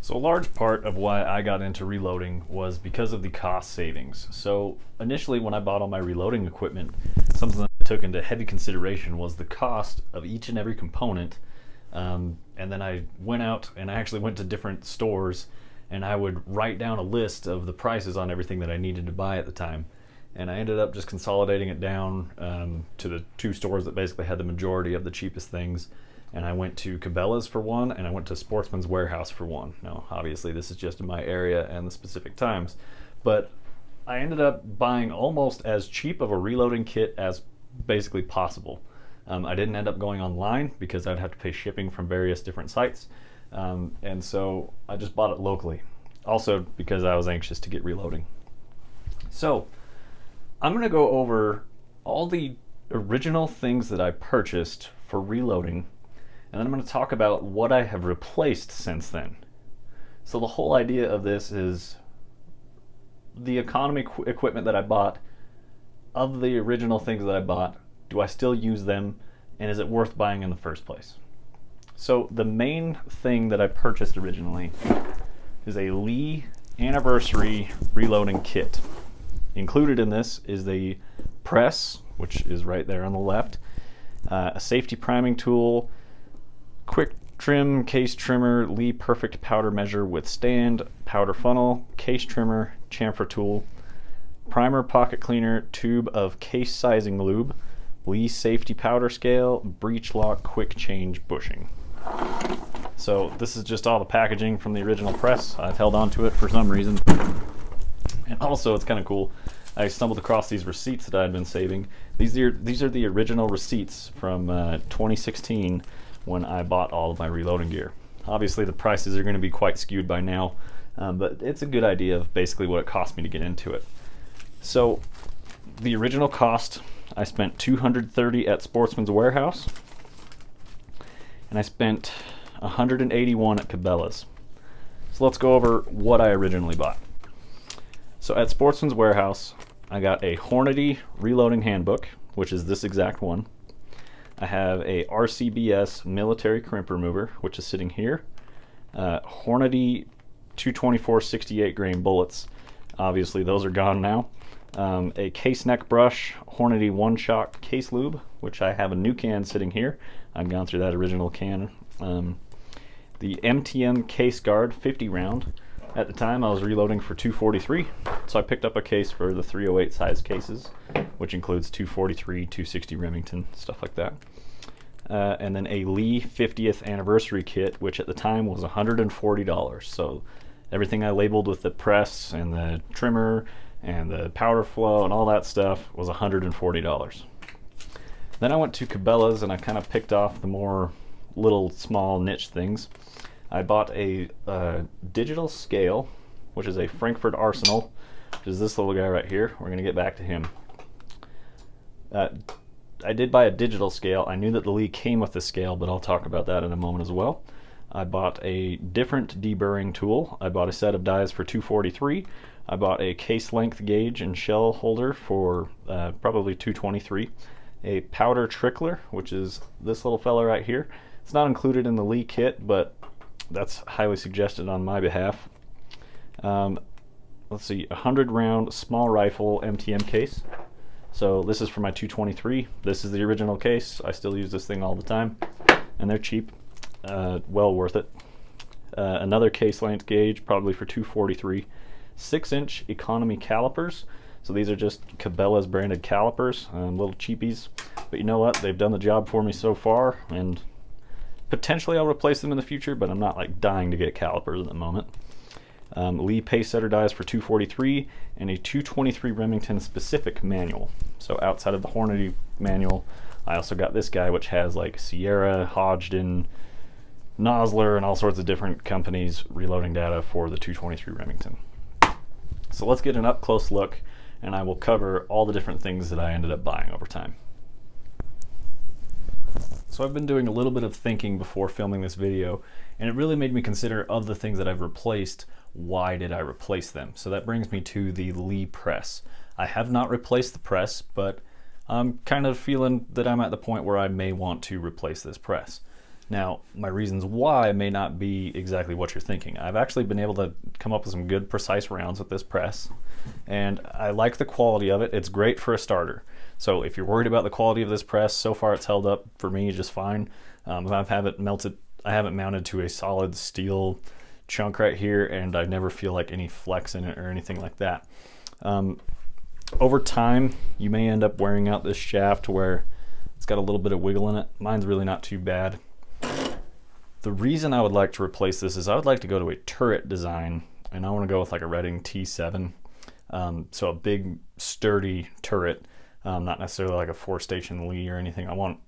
So a large part of why I got into reloading was because of the cost savings. So initially when I bought all my reloading equipment, something that I took into heavy consideration was the cost of each and every component. And then I went out and I actually went to different stores and I would write down a list of the prices on everything that I needed to buy at the time. And I ended up just consolidating it down to the two stores that basically had the majority of the cheapest things. And I went to Cabela's for one, and I went to Sportsman's Warehouse for one. Now, obviously, this is just in my area and the specific times, but I ended up buying almost as cheap of a reloading kit as basically possible. I didn't end up going online because I'd have to pay shipping from various different sites, and so I just bought it locally. Also, because I was anxious to get reloading. So, I'm going to go over all the original things that I purchased for reloading, and then I'm going to talk about what I have replaced since then. So the whole idea of this is the economy equipment that I bought, of the original things that I bought, do I still use them, and is it worth buying in the first place? So the main thing that I purchased originally is a Lee Anniversary Reloading Kit. Included in this is the press, which is right there on the left, a safety priming tool, quick trim case trimmer, Lee Perfect powder measure with stand, powder funnel, case trimmer, chamfer tool, primer pocket cleaner, tube of case sizing lube, Lee safety powder scale, breech lock quick change bushing. So this is just all the packaging from the original press. I've held on to it for some reason. And also it's kind of cool, I stumbled across these receipts that I had been saving. These are the original receipts from 2016 when I bought all of my reloading gear. Obviously the prices are going to be quite skewed by now, but it's a good idea of basically what it cost me to get into it. So the original cost, I spent $230 at Sportsman's Warehouse, and I spent $181 at Cabela's. So let's go over what I originally bought. So at Sportsman's Warehouse, I got a Hornady reloading handbook, which is this exact one. I have a Rcbs military crimp remover, which is sitting here. Hornady 224 68 grain bullets. Obviously those are gone now. A case neck brush, Hornady one shot case lube, which I have a new can sitting here. I've gone through that original can. The MTM case guard 50 round. At the time I was reloading for 243, so I picked up a case for the 308 size cases, which includes 243, 260 Remington, stuff like that. And then a Lee 50th anniversary kit, which at the time was $140. So everything I labeled with the press and the trimmer and the powder flow and all that stuff was $140. Then I went to Cabela's and I kind of picked off the more little small niche things. I bought a digital scale, which is a Frankfort Arsenal, which is this little guy right here. We're going to get back to him. I did buy a digital scale. I knew that the Lee came with the scale, but I'll talk about that in a moment as well. I bought a different deburring tool. I bought a set of dies for $243. I bought a case length gauge and shell holder for probably $223. A powder trickler, which is this little fella right here. It's not included in the Lee kit, but that's highly suggested on my behalf. Let's see, 100 round small rifle MTM case. So this is for my 223. This is the original case. I still use this thing all the time, and they're cheap. Well worth it. Another case length gauge, probably for $243. 6-inch economy calipers. So these are just Cabela's branded calipers, little cheapies. But you know what? They've done the job for me so far, and potentially I'll replace them in the future, but I'm not like dying to get calipers at the moment. Lee pace setter dies for $243 and a $223 Remington specific manual. So outside of the Hornady manual, I also got this guy, which has like Sierra, Hodgdon, Nosler, and all sorts of different companies reloading data for the 223 Remington. So let's get an up close look, and I will cover all the different things that I ended up buying over time. So I've been doing a little bit of thinking before filming this video, and it really made me consider, of the things that I've replaced, why did I replace them? So that brings me to the Lee press. I have not replaced the press, but I'm kind of feeling that I'm at the point where I may want to replace this press. Now, my reasons why may not be exactly what you're thinking. I've actually been able to come up with some good, precise rounds with this press, and I like the quality of it. It's great for a starter. So if you're worried about the quality of this press, so far it's held up for me just fine. I haven't mounted to a solid steel chunk right here, and I never feel like any flex in it or anything like that. Over time, you may end up wearing out this shaft where it's got a little bit of wiggle in it. Mine's really not too bad. The reason I would like to replace this is I would like to go to a turret design, and I want to go with like a Redding T7. So a big, sturdy turret, not necessarily like a 4-station Lee or anything. I want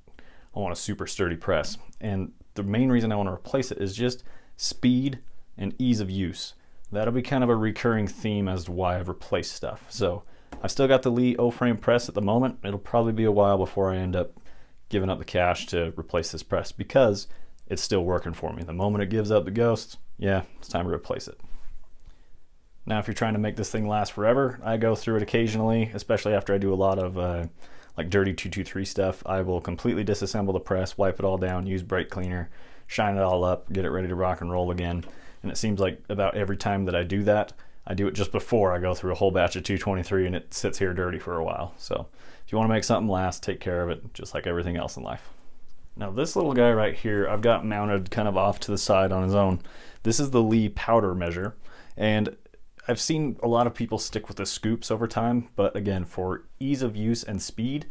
a super sturdy press. And the main reason I want to replace it is just speed and ease of use. That'll be kind of a recurring theme as to why I've replaced stuff. So I've still got the Lee O-frame press at the moment. It'll probably be a while before I end up giving up the cash to replace this press because it's still working for me. The moment it gives up the ghost, yeah, it's time to replace it. Now, if you're trying to make this thing last forever, I go through it occasionally, especially after I do a lot of like dirty 223 stuff. I will completely disassemble the press, wipe it all down, use brake cleaner, shine it all up, get it ready to rock and roll again. And it seems like about every time that I do that, I do it just before I go through a whole batch of 223 and it sits here dirty for a while. So if you want to make something last, take care of it, just like everything else in life. Now this little guy right here, I've got mounted kind of off to the side on his own. This is the Lee powder measure, and I've seen a lot of people stick with the scoops over time, but again, for ease of use and speed,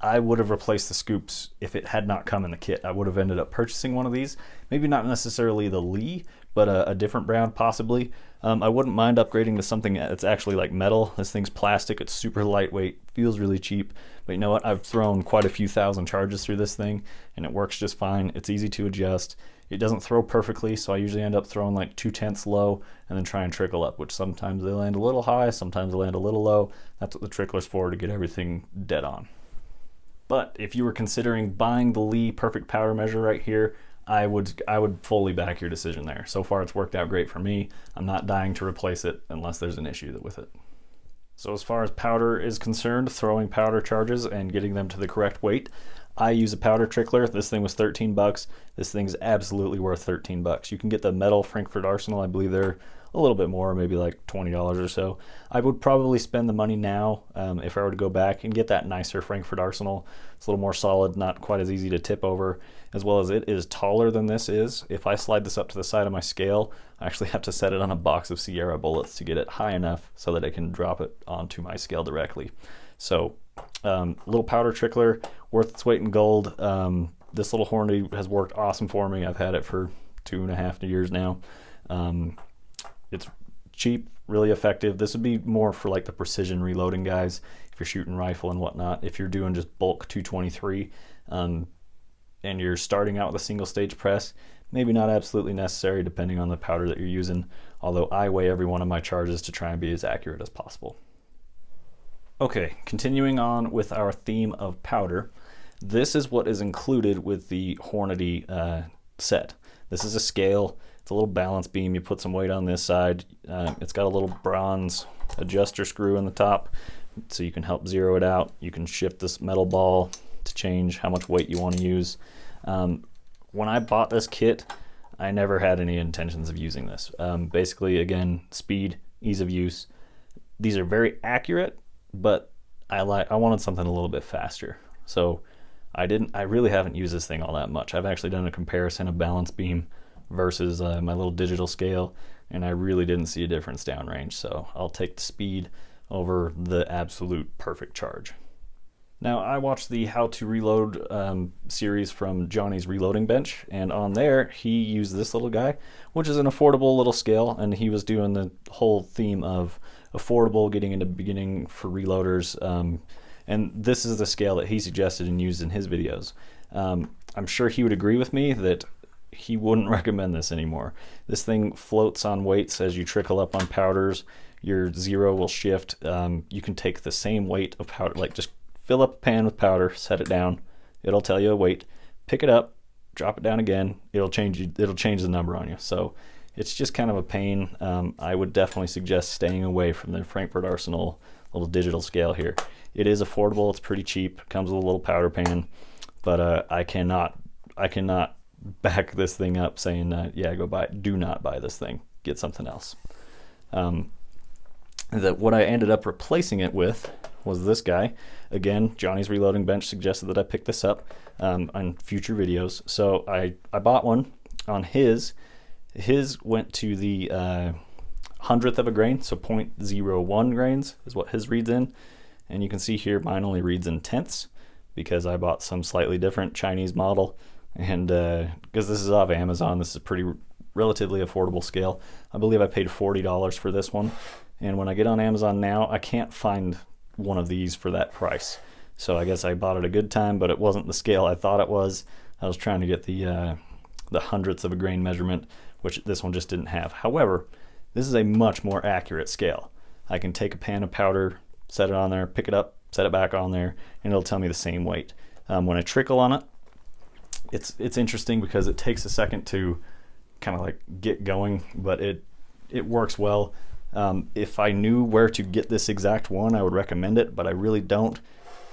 I would have replaced the scoops if it had not come in the kit. I would have ended up purchasing one of these, maybe not necessarily the Lee, but a different brand possibly. I wouldn't mind upgrading to something that's actually like metal. This thing's plastic, it's super lightweight, feels really cheap, but you know what? I've thrown quite a few thousand charges through this thing and it works just fine. It's easy to adjust. It doesn't throw perfectly, so I usually end up throwing like 2/10 low and then try and trickle up, which sometimes they land a little high, sometimes they land a little low. That's what the trickler's for, to get everything dead on. But if you were considering buying the Lee perfect powder measure right here, I would fully back your decision there. So far it's worked out great for me. I'm not dying to replace it unless there's an issue with it. So as far as powder is concerned, throwing powder charges and getting them to the correct weight, I use a powder trickler. This thing was 13 bucks. This thing's absolutely worth 13 bucks. You can get the metal Frankfort Arsenal. I believe they're a little bit more, maybe like $20 or so. I would probably spend the money now if I were to go back and get that nicer Frankfort Arsenal. It's a little more solid, not quite as easy to tip over, as well as it is taller than this is. If I slide this up to the side of my scale, I actually have to set it on a box of Sierra bullets to get it high enough so that I can drop it onto my scale directly. So little powder trickler, worth its weight in gold. This little Hornady has worked awesome for me. I've had it for 2.5 years now. It's cheap, really effective. This would be more for like the precision reloading guys, if you're shooting rifle and whatnot. If you're doing just bulk 223 and you're starting out with a single stage press, maybe not absolutely necessary depending on the powder that you're using, although I weigh every one of my charges to try and be as accurate as possible. Okay, continuing on with our theme of powder, this is what is included with the Hornady set. This is a scale. It's a little balance beam. You put some weight on this side. It's got a little bronze adjuster screw in the top so you can help zero it out. You can shift this metal ball to change how much weight you want to use. When I bought this kit, I never had any intentions of using this. Basically, again, speed, ease of use. These are very accurate, but I wanted something a little bit faster. So I really haven't used this thing all that much. I've actually done a comparison of balance beam versus my little digital scale, and I really didn't see a difference downrange, so I'll take the speed over the absolute perfect charge. Now, I watched the How to Reload series from Johnny's Reloading Bench, and on there he used this little guy, which is an affordable little scale, and he was doing the whole theme of affordable, getting into beginning for reloaders, and this is the scale that he suggested and used in his videos. I'm sure he would agree with me that he wouldn't recommend this anymore. This thing floats on weights as you trickle up on powders. Your zero will shift. You can take the same weight of powder, like just fill up a pan with powder, set it down. It'll tell you a weight. Pick it up, drop it down again. It'll change the number on you. So it's just kind of a pain. I would definitely suggest staying away from the Frankfort Arsenal little digital scale here. It is affordable. It's pretty cheap. Comes with a little powder pan, but I cannot back this thing up saying, yeah, go buy it. Do not buy this thing. Get something else. What I ended up replacing it with was this guy. Again, Johnny's Reloading Bench suggested that I pick this up on future videos. So I bought one on his. His went to the 100th of a grain, so 0.01 grains is what his reads in. And you can see here mine only reads in tenths because I bought some slightly different Chinese model. And because this is off Amazon, this is a pretty relatively affordable scale. I believe I paid $40 for this one. And when I get on Amazon now, I can't find one of these for that price. So I guess I bought it a good time, but it wasn't the scale I thought it was. I was trying to get the hundredths of a grain measurement, which this one just didn't have. However, this is a much more accurate scale. I can take a pan of powder, set it on there, pick it up, set it back on there, and it'll tell me the same weight. When I trickle on it, it's interesting because it takes a second to kind of like get going, but it works well. If I knew where to get this exact one, I would recommend it, but I really don't.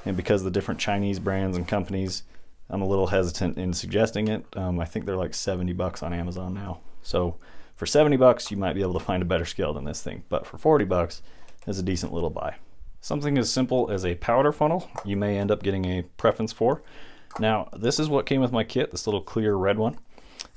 And because of the different Chinese brands and companies, I'm a little hesitant in suggesting it. I think they're like $70 on Amazon now. So for $70, you might be able to find a better scale than this thing, but for $40, it's a decent little buy. Something as simple as a powder funnel, you may end up getting a preference for. Now, this is what came with my kit, this little clear red one.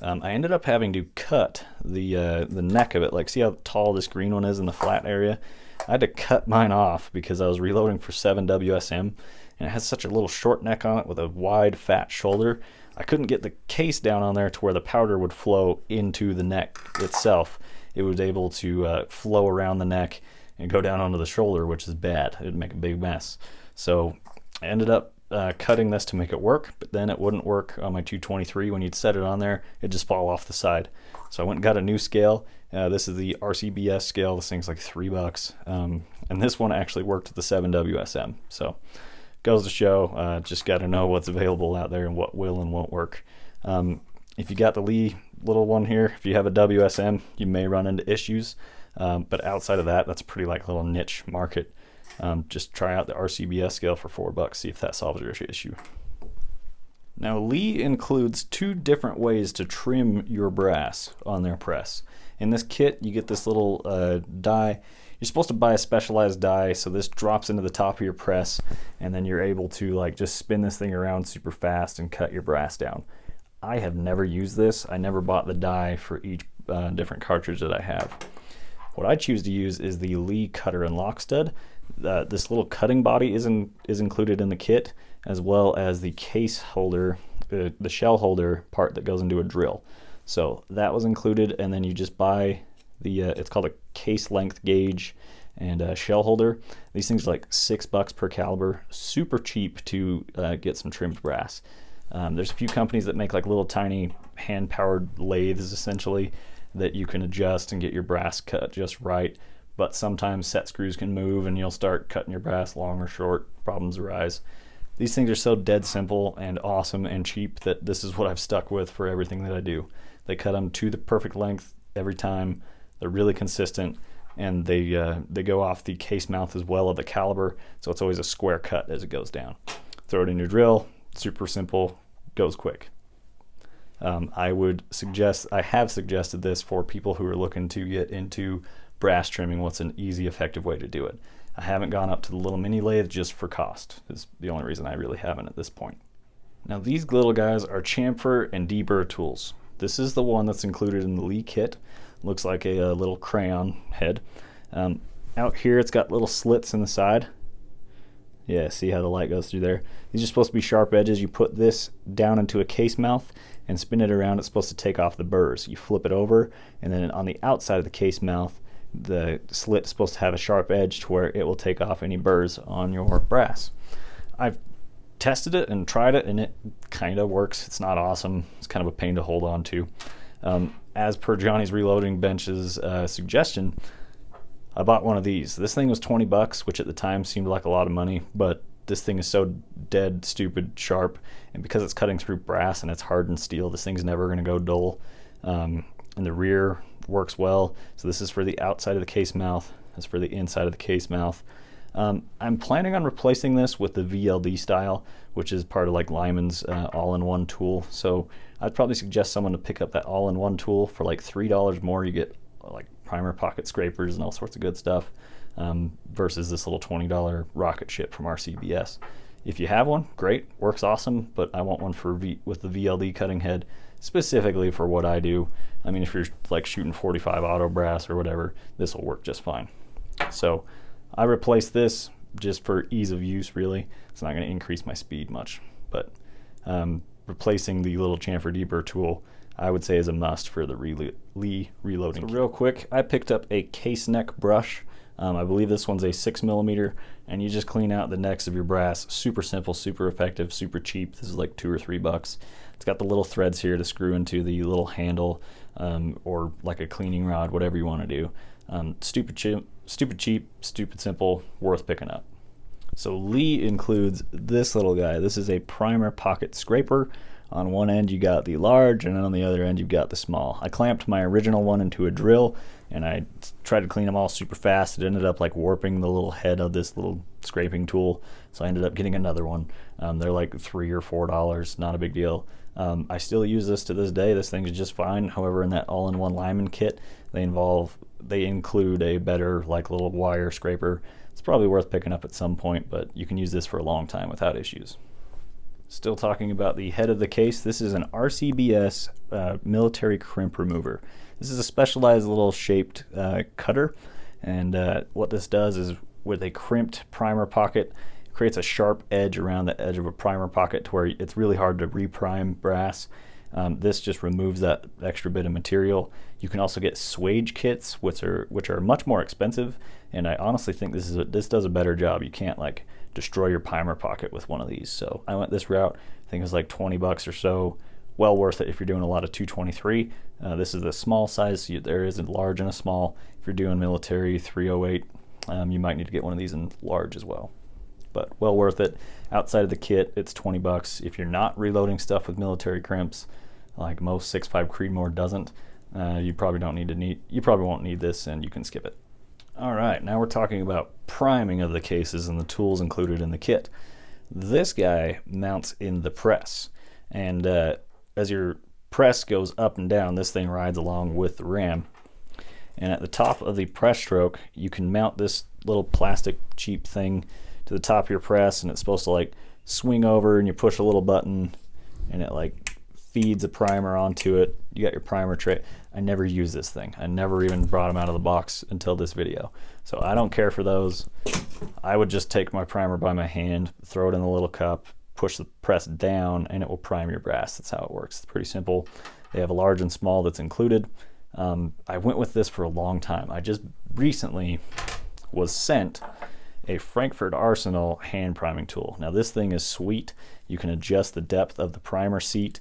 I ended up having to cut the neck of it. Like, see how tall this green one is in the flat area? I had to cut mine off because I was reloading for 7 WSM, and it has such a little short neck on it with a wide, fat shoulder. I couldn't get the case down on there to where the powder would flow into the neck itself. It was able to flow around the neck and go down onto the shoulder, which is bad. It would make a big mess. So I ended up cutting this to make it work, but then it wouldn't work on my 223. When you'd set it on there, it'd just fall off the side. So I went and got a new scale. This is the Rcbs scale. This thing's like $3. And this one actually worked with the 7 WSM. So goes to show, just got to know what's available out there and what will and won't work. If you got the Lee little one here, if you have a WSM, you may run into issues. But outside of that, that's a pretty like little niche market. Just try out the Rcbs scale for $4, see if that solves your issue. Now, Lee includes 2 different ways to trim your brass on their press. In this kit, you get this little die. You're supposed to buy a specialized die, so this drops into the top of your press, and then you're able to like just spin this thing around super fast and cut your brass down. I have never used this. I never bought the die for each different cartridge that I have. What I choose to use is the Lee cutter and lock stud. This little cutting body is included in the kit, as well as the case holder, the shell holder part that goes into a drill. So that was included, and then you just buy the, it's called a case length gauge and a shell holder. These things are like $6 per caliber, super cheap to get some trimmed brass. There's a few companies that make like little tiny hand-powered lathes essentially that you can adjust and get your brass cut just right. But sometimes set screws can move and you'll start cutting your brass long or short, problems arise. These things are so dead simple and awesome and cheap that this is what I've stuck with for everything that I do. They cut them to the perfect length every time. They're really consistent, and they go off the case mouth as well of the caliber, so it's always a square cut as it goes down. Throw it in your drill, super simple, goes quick. I have suggested this for people who are looking to get into brass trimming. What's an easy, effective way to do it? I haven't gone up to the little mini lathe just for cost. Is the only reason I really haven't at this point. Now these little guys are chamfer and deburr tools. This is the one that's included in the Lee kit. Looks like a little crayon head. Out here it's got little slits in the side. Yeah, see how the light goes through there? These are supposed to be sharp edges. You put this down into a case mouth and spin it around. It's supposed to take off the burrs. You flip it over, and then on the outside of the case mouth, the slit is supposed to have a sharp edge to where it will take off any burrs on your brass. I've tested it and tried it, and it kind of works. It's not awesome. It's kind of a pain to hold on to. As per Johnny's Reloading Bench's suggestion, I bought one of these. This thing was $20, which at the time seemed like a lot of money, but this thing is so dead stupid sharp, and because it's cutting through brass and it's hardened steel, this thing's never going to go dull. And the rear works well. So this is for the outside of the case mouth. This is for the inside of the case mouth. I'm planning on replacing this with the VLD style, which is part of like Lyman's all-in-one tool. So I'd probably suggest someone to pick up that all-in-one tool for like $3 more. You get like primer pocket scrapers and all sorts of good stuff, versus this little $20 rocket ship from RCBS. If you have one, great, works awesome, but I want one with the VLD cutting head, specifically for what I do. I mean, if you're like shooting 45 auto brass or whatever, this will work just fine. So I replaced this just for ease of use, really. It's not going to increase my speed much, but replacing the little chamfer deburr tool, I would say, is a must for the Lee reloading. So real quick, I picked up a case neck brush. I believe this one's a 6mm, and you just clean out the necks of your brass. Super simple, super effective, super cheap. This is like $2 or $3. It's got the little threads here to screw into the little handle, or like a cleaning rod, whatever you want to do. Stupid cheap, stupid simple, worth picking up. So Lee includes this little guy. This is a primer pocket scraper. On one end you got the large, and then on the other end you've got the small. I clamped my original one into a drill, and I tried to clean them all super fast. It ended up like warping the little head of this little scraping tool, so I ended up getting another one. They're like $3 or $4, not a big deal. I still use this to this day. This thing is just fine. However, in that all-in-one Lyman kit, they include a better like little wire scraper. It's probably worth picking up at some point, but you can use this for a long time without issues. Still talking about the head of the case, this is an RCBS military crimp remover. This is a specialized little shaped cutter, and what this does is, with a crimped primer pocket, it creates a sharp edge around the edge of a primer pocket to where it's really hard to reprime brass. This just removes that extra bit of material. You can also get swage kits, which are much more expensive, and I honestly think this does a better job. You can't like destroy your primer pocket with one of these. So I went this route. I think it was like $20 or so. Well worth it if you're doing a lot of 223. This is the small size. There is a large and a small. If you're doing military 308, you might need to get one of these in large as well. But well worth it. Outside of the kit, it's $20. If you're not reloading stuff with military crimps, like most 6.5 Creedmoor doesn't, you probably won't need this, and you can skip it. All right, now we're talking about priming of the cases and the tools included in the kit. This guy mounts in the press, and as your press goes up and down, this thing rides along with the ram. And at the top of the press stroke, you can mount this little plastic cheap thing to the top of your press, and it's supposed to like swing over, and you push a little button, and it like feeds a primer onto it. You got your primer tray. I never use this thing. I never even brought them out of the box until this video. So I don't care for those. I would just take my primer by my hand, throw it in the little cup, push the press down, and it will prime your brass. That's how it works. It's pretty simple. They have a large and small that's included. I went with this for a long time. I just recently was sent a Frankfort Arsenal hand priming tool. Now this thing is sweet. You can adjust the depth of the primer seat.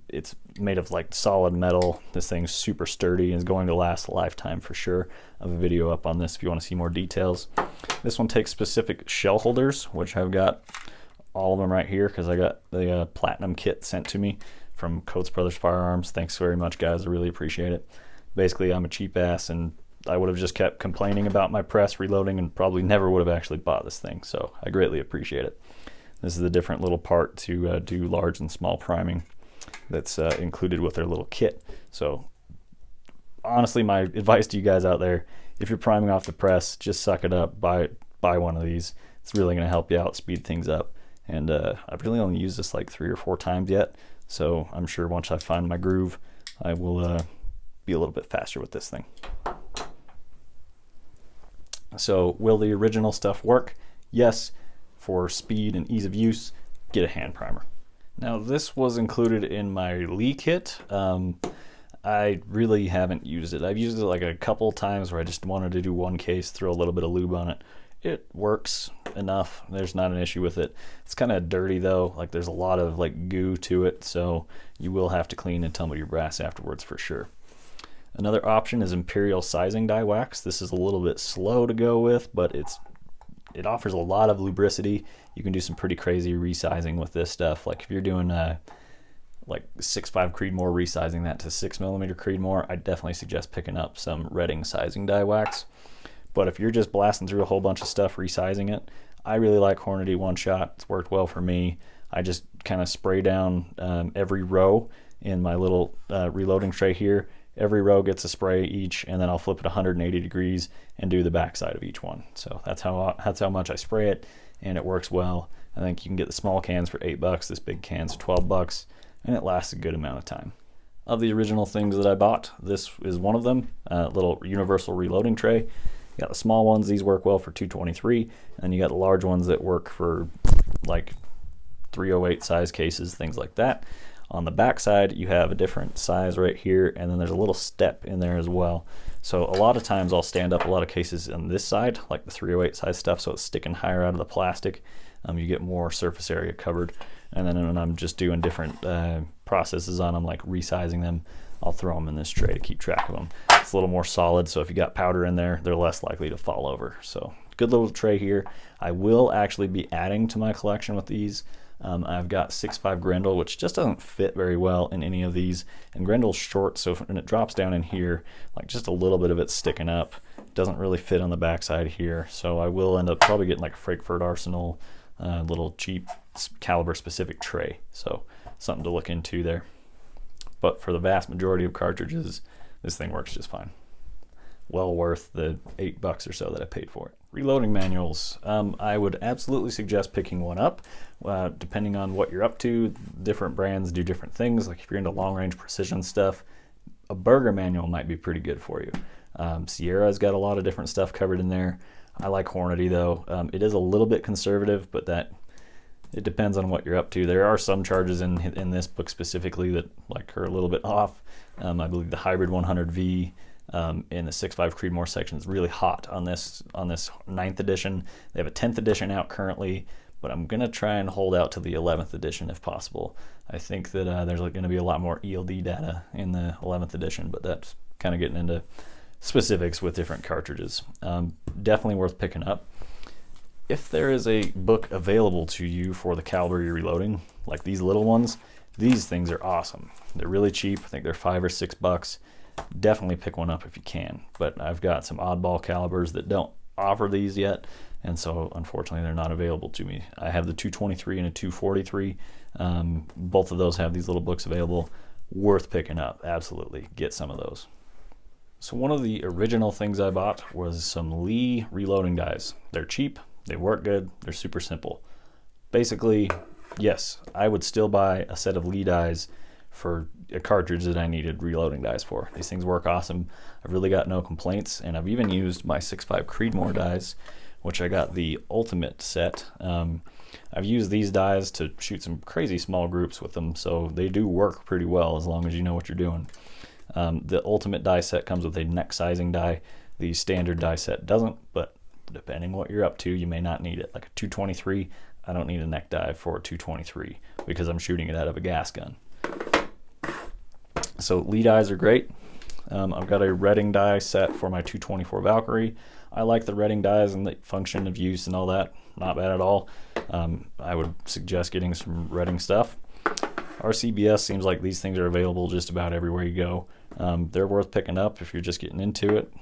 It's made of like solid metal. This thing's super sturdy and is going to last a lifetime for sure. I have a video up on this if you want to see more details. This one takes specific shell holders, which I've got all of them right here because I got the platinum kit sent to me from Coates Brothers Firearms. Thanks very much, guys. I really appreciate it. Basically, I'm a cheap ass, and I would have just kept complaining about my press reloading and probably never would have actually bought this thing. So I greatly appreciate it. This is a different little part to do large and small priming that's included with their little kit. So honestly, my advice to you guys out there, if you're priming off the press, just suck it up, buy one of these. It's really going to help you out, speed things up. And I've really only used this like 3 or 4 times yet, so I'm sure once I find my groove, I will be a little bit faster with this thing. So will the original stuff work? Yes. For speed and ease of use, get a hand primer. Now this was included in my Lee kit. I really haven't used it. I've used it like a couple times where I just wanted to do one case, throw a little bit of lube on it. It works enough. There's not an issue with it. It's kind of dirty though. Like there's a lot of like goo to it, so you will have to clean and tumble your brass afterwards for sure. Another option is Imperial Sizing Die Wax. This is a little bit slow to go with, but it offers a lot of lubricity. You can do some pretty crazy resizing with this stuff. Like if you're doing like 6.5 Creedmoor, resizing that to 6mm Creedmoor, I definitely suggest picking up some Redding Sizing Die Wax. But if you're just blasting through a whole bunch of stuff, resizing it, I really like Hornady One Shot. It's worked well for me. I just kind of spray down every row in my little reloading tray here. Every row gets a spray each, and then I'll flip it 180 degrees and do the backside of each one. So that's how much I spray it, and it works well. I think you can get the small cans for $8. This big can's $12, and it lasts a good amount of time. Of the original things that I bought, this is one of them. Little universal reloading tray. You got the small ones; these work well for 223, and then you got the large ones that work for like 308 size cases, things like that. On the back side, you have a different size right here, and then there's a little step in there as well. So a lot of times I'll stand up a lot of cases on this side, like the 308 size stuff, so it's sticking higher out of the plastic. You get more surface area covered. And then when I'm just doing different processes on them, like resizing them, I'll throw them in this tray to keep track of them. It's a little more solid, so if you got powder in there, they're less likely to fall over. So good little tray here. I will actually be adding to my collection with these. I've got 6.5 Grendel, which just doesn't fit very well in any of these. And Grendel's short, so when it drops down in here, like just a little bit of it's sticking up. Doesn't really fit on the backside here. So I will end up probably getting like a Frankfort Arsenal little cheap caliber specific tray. So something to look into there. But for the vast majority of cartridges, this thing works just fine. Well worth the $8 or so that I paid for it. Reloading manuals. I would absolutely suggest picking one up. Depending on what you're up to, different brands do different things. Like if you're into long range precision stuff, a burger manual might be pretty good for you. Sierra's got a lot of different stuff covered in there. I like Hornady though. It is a little bit conservative, but it depends on what you're up to. There are some charges in this book specifically that like are a little bit off. I believe the Hybrid 100V in the 6.5 Creedmoor section is really hot on this 9th edition. They have a 10th edition out currently, but I'm gonna try and hold out to the 11th edition if possible. I think that there's going to be a lot more ELD data in the 11th edition, but that's kind of getting into specifics with different cartridges. Definitely worth picking up. If there is a book available to you for the caliber you're reloading, like these little ones, these things are awesome. They're really cheap. I think they're $5 or $6. Definitely pick one up if you can. But I've got some oddball calibers that don't offer these yet, and so unfortunately they're not available to me. I have the 223 and a 243. Both of those have these little books available. Worth picking up. Absolutely. Get some of those. So one of the original things I bought was some Lee reloading dies. They're cheap, they work good, they're super simple. Basically, yes, I would still buy a set of Lee dies for a cartridge that I needed reloading dies for. These things work awesome. I've really got no complaints, and I've even used my 6.5 Creedmoor dies, which I got the Ultimate set. I've used these dies to shoot some crazy small groups with them, so they do work pretty well as long as you know what you're doing. The Ultimate die set comes with a neck sizing die. The standard die set doesn't, but depending what you're up to, you may not need it. Like a 223, I don't need a neck die for a 223 because I'm shooting it out of a gas gun. So Lee dies are great. I've got a Redding die set for my 224 Valkyrie. I like the Redding dies and the function of use and all that. Not bad at all. I would suggest getting some Redding stuff. Rcbs seems like these things are available just about everywhere you go. They're worth picking up if you're just getting into it.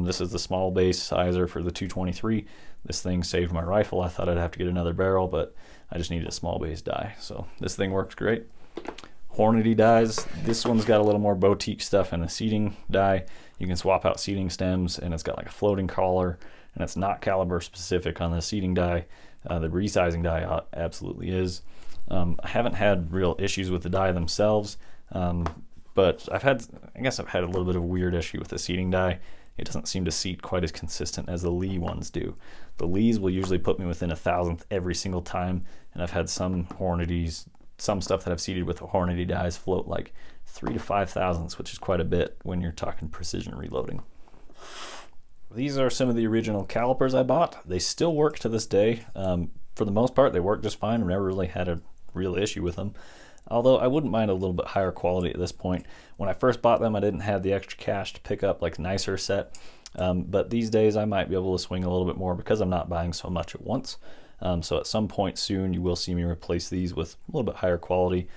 This is the small base sizer for the 223. This thing saved my rifle. I thought I'd have to get another barrel, but I just needed a small base die. So this thing works great. Hornady dies. This one's got a little more boutique stuff in the seating die. You can swap out seating stems, and it's got like a floating collar, and it's not caliber specific on the seating die. The resizing die absolutely is. I haven't had real issues with the die themselves, but I guess I've had a little bit of a weird issue with the seating die. It doesn't seem to seat quite as consistent as the Lee ones do. The Lees will usually put me within 1,000th every single time, and I've had some Hornadys, some stuff that I've seated with the Hornady dies float like 3 to 5 thousandths, which is quite a bit when you're talking precision reloading. These are some of the original calipers I bought. They still work to this day. For the most part, they work just fine. I've never really had a real issue with them. Although I wouldn't mind a little bit higher quality at this point. When I first bought them, I didn't have the extra cash to pick up like nicer set. But these days I might be able to swing a little bit more because I'm not buying so much at once. So at some point soon you will see me replace these with a little bit higher quality.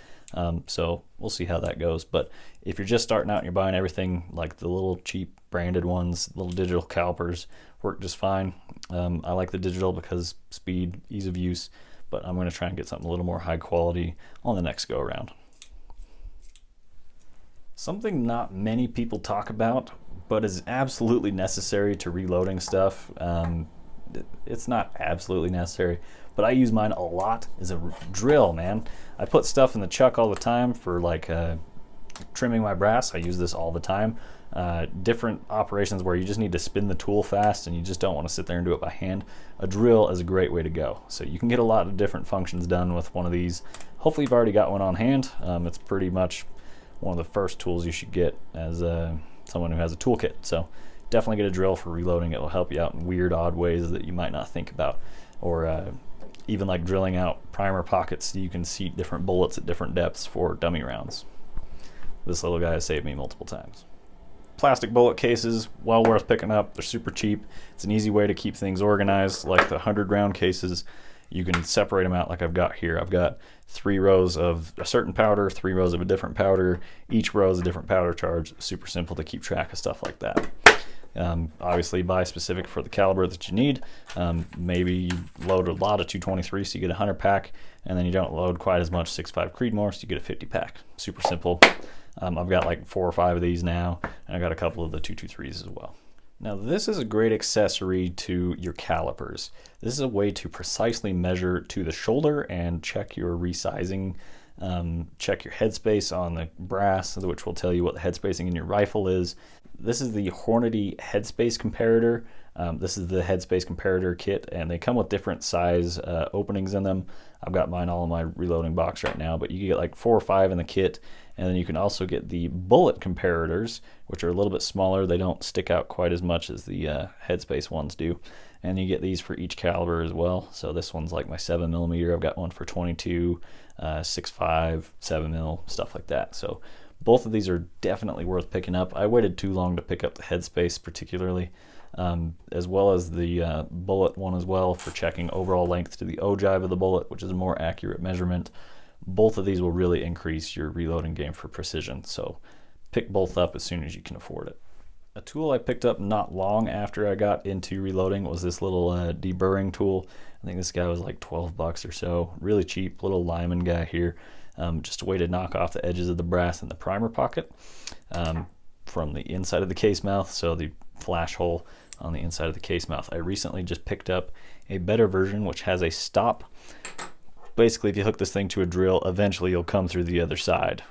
So we'll see how that goes. But if you're just starting out and you're buying everything like the little cheap branded ones, little digital calipers, work just fine. I like the digital because speed, ease of use, but I'm going to try and get something a little more high quality on the next go around. Something not many people talk about, but is absolutely necessary to reloading stuff. It's not absolutely necessary, but I use mine a lot, is a drill, man. I put stuff in the chuck all the time for like trimming my brass. I use this all the time. Different operations where you just need to spin the tool fast and you just don't want to sit there and do it by hand. A drill is a great way to go. So you can get a lot of different functions done with one of these. Hopefully you've already got one on hand. It's pretty much one of the first tools you should get as someone who has a toolkit. So definitely get a drill for reloading. It will help you out in weird, odd ways that you might not think about. Or even like drilling out primer pockets so you can seat different bullets at different depths for dummy rounds. This little guy has saved me multiple times. Plastic bullet cases, well worth picking up. They're super cheap. It's an easy way to keep things organized. Like the 100 round cases, you can separate them out like I've got here. I've got 3 rows of a certain powder, 3 rows of a different powder. Each row is a different powder charge. Super simple to keep track of stuff like that. Obviously buy specific for the caliber that you need. Maybe you load a lot of 223 so you get a 100 pack, and then you don't load quite as much 6.5 Creedmoor so you get a 50 pack. Super simple. I've got like 4 or 5 of these now, and I got a couple of the 223s as well. Now this is a great accessory to your calipers. This is a way to precisely measure to the shoulder and check your resizing, check your headspace on the brass, which will tell you what the headspacing in your rifle is. This is the Hornady Headspace Comparator. This is the Headspace Comparator kit, and they come with different size openings in them. I've got mine all in my reloading box right now, but you get like 4 or 5 in the kit, and then you can also get the bullet comparators, which are a little bit smaller. They don't stick out quite as much as the Headspace ones do, and you get these for each caliber as well. So this one's like my 7mm. I've got one for 22, 6.5, 7mm, stuff like that. So both of these are definitely worth picking up. I waited too long to pick up the Headspace particularly, as well as the bullet one as well for checking overall length to the ogive of the bullet, which is a more accurate measurement. Both of these will really increase your reloading game for precision, so pick both up as soon as you can afford it. A tool I picked up not long after I got into reloading was this little deburring tool. I think this guy was like 12 bucks or so. Really cheap, little Lyman guy here. Just a way to knock off the edges of the brass in the primer pocket from the inside of the case mouth, so the flash hole on the inside of the case mouth. I recently just picked up a better version which has a stop. Basically, if you hook this thing to a drill, eventually you'll come through the other side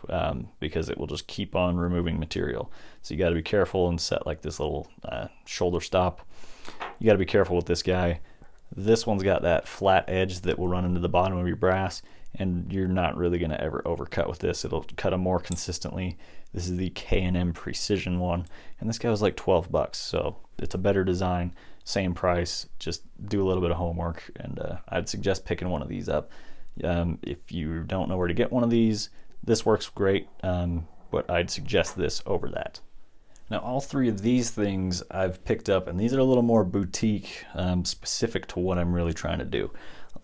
because it will just keep on removing material. So you got to be careful and set like this little shoulder stop. You got to be careful with this guy. This one's got that flat edge that will run into the bottom of your brass, and you're not really going to ever overcut with this. It'll cut them more consistently. This is the K&M Precision one, and this guy was like 12 bucks, so it's a better design, same price. Just do a little bit of homework, and I'd suggest picking one of these up. If you don't know where to get one of these, this works great, but I'd suggest this over that. Now, all 3 of these things I've picked up, and these are a little more boutique, specific to what I'm really trying to do.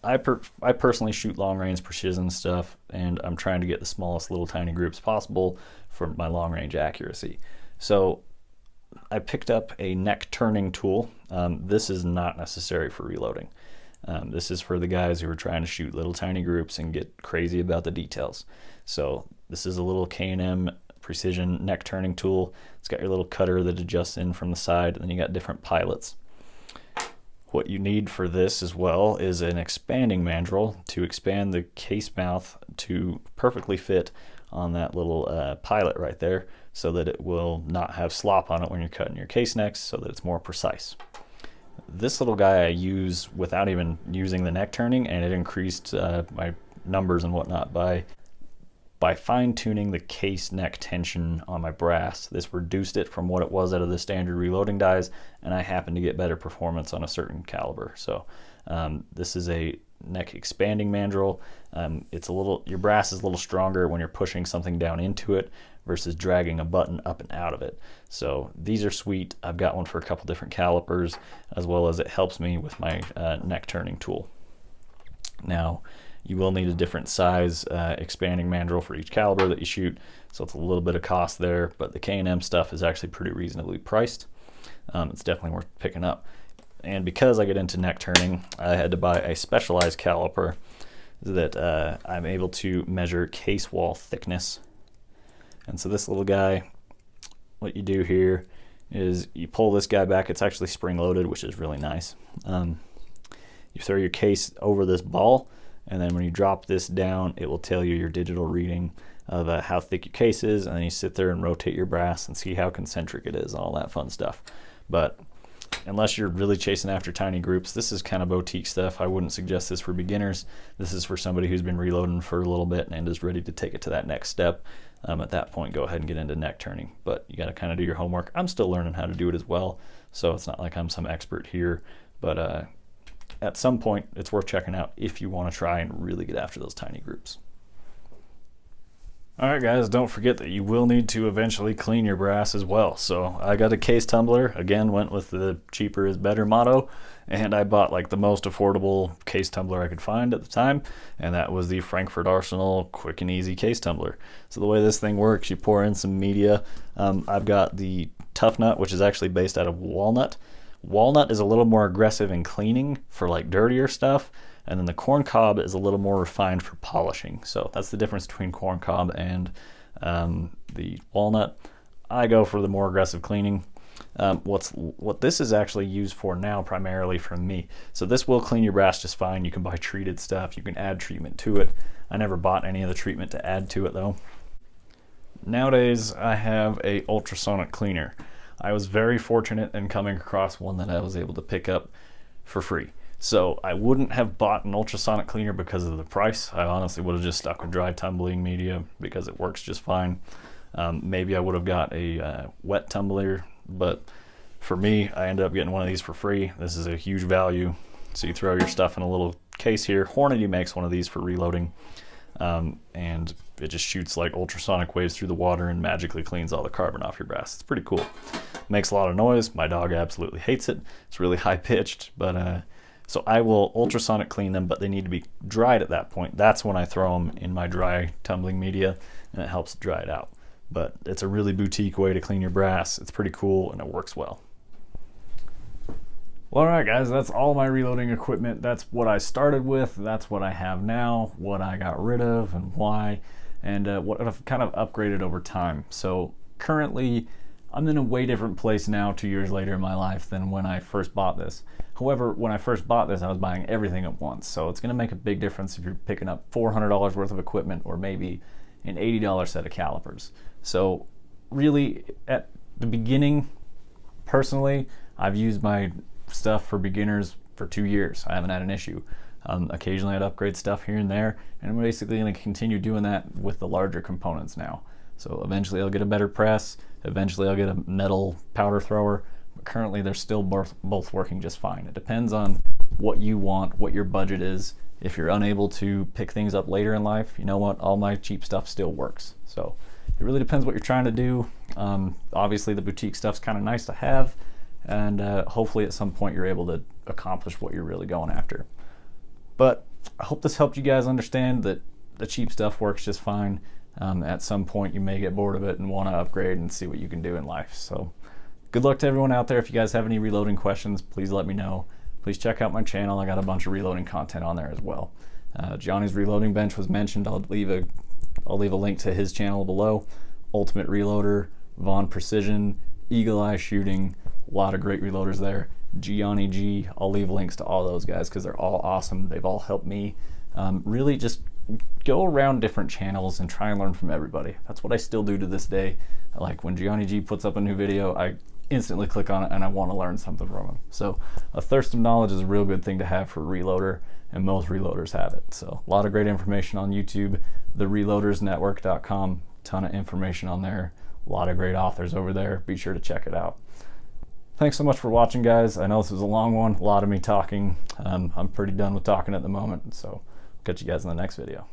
I personally shoot long range precision stuff, and I'm trying to get the smallest little tiny groups possible for my long range accuracy. So I picked up a neck turning tool. This is not necessary for reloading. This is for the guys who are trying to shoot little tiny groups and get crazy about the details. So this is a little K&M Precision neck turning tool. It's got your little cutter that adjusts in from the side, and then you got different pilots. What you need for this as well is an expanding mandrel to expand the case mouth to perfectly fit on that little pilot right there, so that it will not have slop on it when you're cutting your case necks, so that it's more precise. This little guy I use without even using the neck turning, and it increased my numbers and whatnot by fine-tuning the case neck tension on my brass. This reduced it from what it was out of the standard reloading dies, and I happened to get better performance on a certain caliber. So this is a neck expanding mandrel. It's a little, your brass is a little stronger when you're pushing something down into it versus dragging a button up and out of it. So these are sweet. I've got one for a couple different calipers, as well as it helps me with my neck turning tool. Now, you will need a different size expanding mandrel for each caliber that you shoot, so it's a little bit of cost there, but the K&M stuff is actually pretty reasonably priced. It's definitely worth picking up. And because I get into neck turning, I had to buy a specialized caliper that I'm able to measure case wall thickness. And so this little guy, what you do here is you pull this guy back. It's actually spring loaded, which is really nice. You throw your case over this ball, and then when you drop this down, it will tell you your digital reading of how thick your case is, and then you sit there and rotate your brass and see how concentric it is, all that fun stuff. But unless you're really chasing after tiny groups, this is kind of boutique stuff. I wouldn't suggest this for beginners. This is for somebody who's been reloading for a little bit and is ready to take it to that next step. At that point, go ahead and get into neck turning, but you got to kind of do your homework. I'm still learning how to do it as well, so it's not like I'm some expert here, but at some point, it's worth checking out if you want to try and really get after those tiny groups. Alright guys, don't forget that you will need to eventually clean your brass as well. So I got a case tumbler, again went with the cheaper is better motto, and I bought like the most affordable case tumbler I could find at the time, and that was the Frankfort Arsenal quick and easy case tumbler. So the way this thing works, you pour in some media. I've got the Tough Nut, which is actually based out of walnut. Walnut is a little more aggressive in cleaning for like dirtier stuff, and then the corn cob is a little more refined for polishing. So that's the difference between corn cob and the walnut. I go for the more aggressive cleaning. What this is actually used for now primarily for me. So this will clean your brass just fine. You can buy treated stuff. You can add treatment to it. I never bought any of the treatment to add to it though. Nowadays I have a ultrasonic cleaner. I was very fortunate in coming across one that I was able to pick up for free. So I wouldn't have bought an ultrasonic cleaner because of the price. I honestly would have just stuck with dry tumbling media because it works just fine. Maybe I would have got a wet tumbler, but for me, I ended up getting one of these for free. This is a huge value. So you throw your stuff in a little case here. Hornady makes one of these for reloading, and it just shoots like ultrasonic waves through the water and magically cleans all the carbon off your brass. It's pretty cool. Makes a lot of noise. My dog absolutely hates it. It's really high pitched, but so I will ultrasonic clean them, but they need to be dried at that point. That's when I throw them in my dry tumbling media, and it helps dry it out. But it's a really boutique way to clean your brass. It's pretty cool, and it works well. Well, alright guys, that's all my reloading equipment. That's what I started with, that's what I have now, what I got rid of and why, and what I've kind of upgraded over time. So currently, I'm in a way different place now 2 years later in my life than when I first bought this. However, when I first bought this, I was buying everything at once. So it's going to make a big difference if you're picking up $400 worth of equipment or maybe an $80 set of calipers. So really, at the beginning, personally, I've used my stuff for beginners for 2 years. I haven't had an issue. Occasionally I'd upgrade stuff here and there, and I'm basically going to continue doing that with the larger components now. So eventually I'll get a better press, eventually I'll get a metal powder thrower, but currently they're still both working just fine. It depends on what you want, what your budget is. If you're unable to pick things up later in life, you know what, all my cheap stuff still works. So it really depends what you're trying to do. Obviously the boutique stuff's kind of nice to have, and hopefully at some point you're able to accomplish what you're really going after. But I hope this helped you guys understand that the cheap stuff works just fine. At some point you may get bored of it and want to upgrade and see what you can do in life. So good luck to everyone out there. If you guys have any reloading questions, please let me know. Please check out my channel. I got a bunch of reloading content on there as well. Johnny's reloading bench was mentioned. I'll leave a link to his channel below. Ultimate Reloader, Vaughn Precision, Eagle Eye Shooting, a lot of great reloaders there. Gianni G, I'll leave links to all those guys because they're all awesome. They've all helped me. Really just go around different channels and try and learn from everybody. That's what I still do to this day. Like when Gianni G puts up a new video, I instantly click on it and I want to learn something from him. So a thirst of knowledge is a real good thing to have for a reloader, and most reloaders have it. So a lot of great information on YouTube, thereloadersnetwork.com, ton of information on there, a lot of great authors over there. Be sure to check it out. Thanks so much for watching, guys. I know this was a long one, a lot of me talking. I'm pretty done with talking at the moment, so catch you guys in the next video.